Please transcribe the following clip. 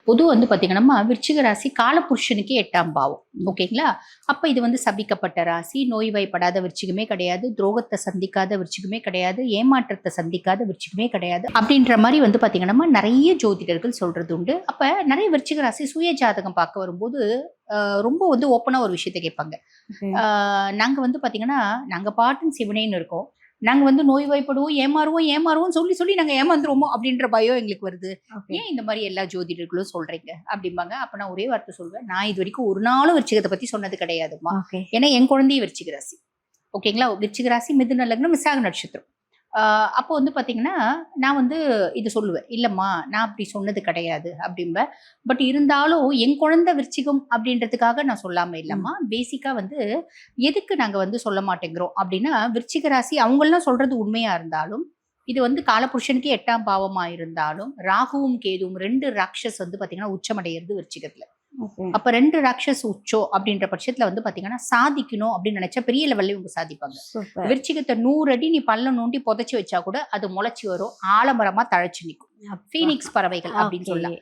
பொது வந்து பாத்தீங்கன்னா விருச்சிக ராசி காலபுருஷனுக்கு 8ஆம் பாவம். ஓகேங்களா? அப்ப இது வந்து சபிக்கப்பட்ட ராசி. நோய்வாய்ப்படாத விருச்சிகமே கிடையாது. துரோகத்தை சந்திக்காத விருச்சிகமே கிடையாது. ஏமாற்றத்தை சந்திக்காத விருச்சிகமே கிடையாது. அப்படின்ற மாதிரி வந்து பாத்தீங்கன்னா நிறைய ஜோதிடர்கள் சொல்றது உண்டு. அப்ப நிறைய விருச்சிக ராசி சுய ஜாதகம் பார்க்க வரும்போது ரொம்ப வந்து ஓப்பனா ஒரு விஷயத்த கேட்பாங்க. நாங்க வந்து பாத்தீங்கன்னா நாங்க பாட்டுன்னு சிவனேன்னு இருக்கோம். நாங்க வந்து நோய்வாய்ப்படுவோம், ஏமாறுவோம் சொல்லி சொல்லி நாங்க ஏமாந்துருவோமோ அப்படின்ற பயம் எங்களுக்கு வருது. ஏன் இந்த மாதிரி எல்லா ஜோதிடர்களும் சொல்றீங்க அப்படிம்பாங்க. அப்ப நான் ஒரே வார்த்தை சொல்வேன். நான் இது வரைக்கும் ஒரு நாளும் விருச்சிகத்தை பத்தி சொன்னது கிடையாதுமா. ஏன்னா என் குழந்தைய விருச்சிக ராசி. ஓகேங்களா? விருச்சிக ராசி, மிதுன லக்னம், விசாக நட்சத்திரம். அப்போ வந்து பாத்தீங்கன்னா நான் வந்து இது சொல்லுவேன். இல்லம்மா நான் அப்படி சொன்னது கிடையாது அப்படிம்பேன். பட் இருந்தாலும் என் குழந்தை விருச்சிகம் அப்படின்றதுக்காக நான் சொல்லாம இல்லம்மா. பேசிக்கா வந்து எதுக்கு நாங்க வந்து சொல்ல மாட்டேங்கிறோம் அப்படின்னா, விருச்சிக ராசி அவங்கெல்லாம் சொல்றது உண்மையா இருந்தாலும், இது வந்து காலபுருஷனுக்கு 8ஆம் பாவமா இருந்தாலும், ராகுவும் கேதுவும் 2 ராட்சஸ் வந்து பாத்தீங்கன்னா உச்சமடைகிறது விருச்சிகத்துல. அப்ப 2 ராட்சஸ் உச்சம் அப்படின்ற பட்சத்துல வந்து பாத்தீங்கன்னா சாதிக்கணும் அப்படின்னு நினைச்சா பெரிய லெவல்ல இவங்க சாதிப்பாங்க. விருச்சிகத்தை 100 அடி நீ பள்ளம் நோண்டி புதைச்சு வச்சா கூட அது முளைச்சு வரும். ஆலமரமா தழைச்சு நிற்கும். பீனிக்ஸ் பறவைகள் அப்படின்னு சொல்லலாம்.